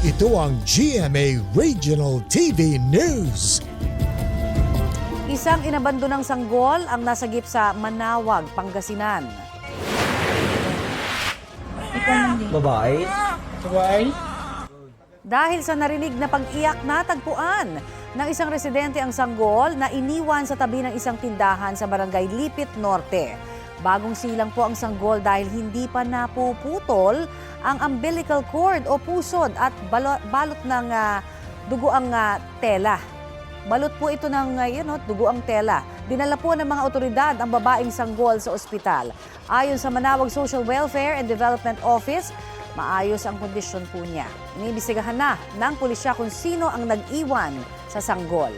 Ito ang GMA Regional TV News. Isang inabandonang sanggol ang nasagip sa Manawag, Pangasinan. Babae? Dahil sa narinig na pag-iyak na tagpuan ng isang residente ang sanggol na iniwan sa tabi ng isang tindahan sa barangay Lipit Norte. Bagong silang po ang sanggol dahil hindi pa napuputol ang umbilical cord o pusod at balot ng dugo ang tela. Balot po ito ng dugo ang tela. Dinala po ng mga otoridad ang babaeng sanggol sa ospital. Ayon sa Manawag Social Welfare and Development Office, maayos ang kondisyon po niya. Iniimbestigahan na ng pulisya kung sino ang nag-iwan sa sanggol.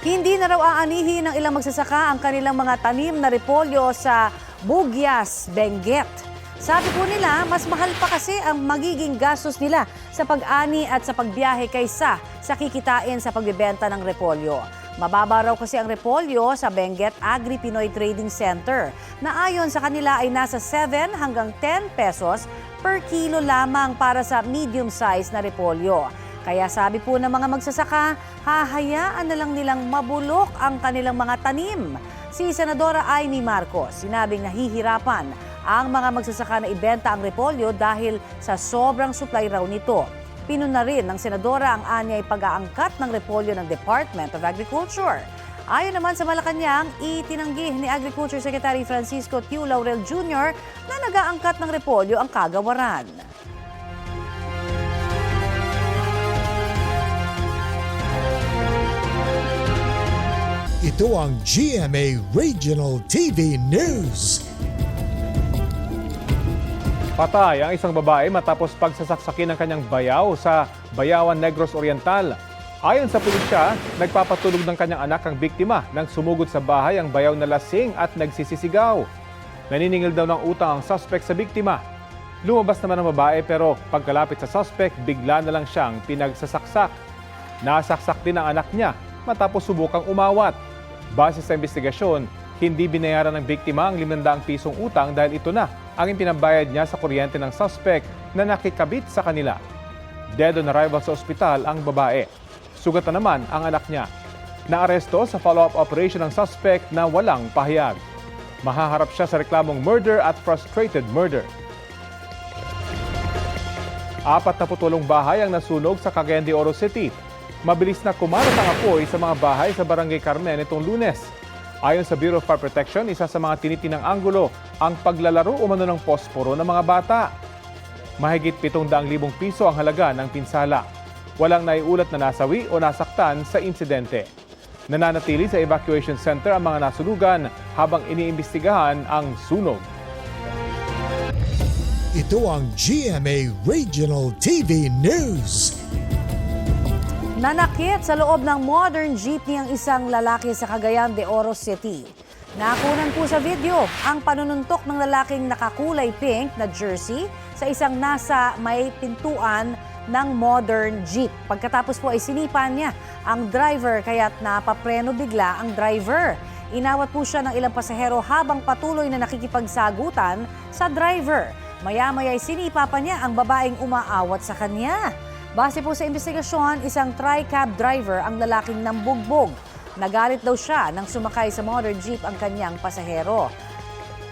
Hindi na raw aanihin ng ilang magsasaka ang kanilang mga tanim na repolyo sa Bugyas, Benguet. Sabi po nila, mas mahal pa kasi ang magiging gastos nila sa pag-ani at sa pagbiyahe kaysa sa kikitain sa pagbebenta ng repolyo. Mababa raw kasi ang repolyo sa Benguet Agri-Pinoy Trading Center na ayon sa kanila ay nasa 7 hanggang 10 pesos per kilo lamang para sa medium-size na repolyo. Kaya sabi po ng mga magsasaka, hahayaan na lang nilang mabulok ang kanilang mga tanim. Si Senadora Amy Marcos, sinabing nahihirapan ang mga magsasaka na ibenta ang repolyo dahil sa sobrang supply raw nito. Pinuna rin ng Senadora ang anyay pag-aangkat ng repolyo ng Department of Agriculture. Ayon naman sa Malacanang, itinanggi ni Agriculture Secretary Francisco Tiu Laurel Jr. na nag-aangkat ng repolyo ang kagawaran. Ito ang GMA Regional TV News. Patay ang isang babae matapos pagsasaksakin ng kanyang bayaw sa Bayawan Negros Oriental. Ayon sa pulisya, nagpapatulog ng kanyang anak ang biktima nang sumugod sa bahay ang bayaw na lasing at nagsisisigaw. Naniningil daw ng utang ang suspect sa biktima. Lumabas naman ang babae pero pagkalapit sa suspect, bigla na lang siyang pinagsasaksak. Nasaksak din ang anak niya matapos subukang umawat. Base sa investigasyon, hindi binayaran ng biktima ang 500 pisong utang dahil ito na ang ipinabayad niya sa kuryente ng suspect na nakikabit sa kanila. Dead on arrival sa ospital ang babae. Sugatan naman ang anak niya. Naaresto sa follow-up operation ng suspect na walang pahayag. Mahaharap siya sa reklamong murder at frustrated murder. 48 bahay ang nasunog sa Cagayan de Oro City. Mabilis na kumalat ang apoy sa mga bahay sa Barangay Carmen itong Lunes. Ayon sa Bureau of Fire Protection, isa sa mga tinitinang anggulo ang paglalaro umano ng posporo ng mga bata. Mahigit 700,000 piso ang halaga ng pinsala. Walang naiulat na nasawi o nasaktan sa insidente. Nananatili sa evacuation center ang mga nasunugan habang iniimbestigahan ang sunog. Ito ang GMA Regional TV News. Nanakit sa loob ng modern jeepney ang isang lalaki sa Cagayan de Oro City. Nakunan po sa video ang panununtok ng lalaking nakakulay pink na jersey sa isang nasa may pintuan ng modern jeep. Pagkatapos po ay sinipan niya ang driver kaya't napapreno bigla ang driver. Inawat po siya ng ilang pasahero habang patuloy na nakikipagsagutan sa driver. Maya-maya ay sinipa pa niya ang babaeng umaawat sa kanya. Base po sa investigasyon, isang tri-cab driver ang lalaking nambugbog. Nagalit daw siya nang sumakay sa modern jeep ang kanyang pasahero.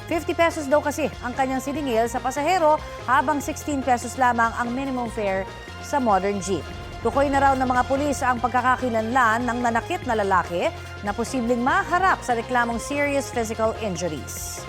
50 pesos daw kasi ang kanyang siningil sa pasahero habang 16 pesos lamang ang minimum fare sa modern jeep. Tukoy na raw ng mga pulis ang pagkakakilanlan ng nanakit na lalaki na posibleng maharap sa reklamong serious physical injuries.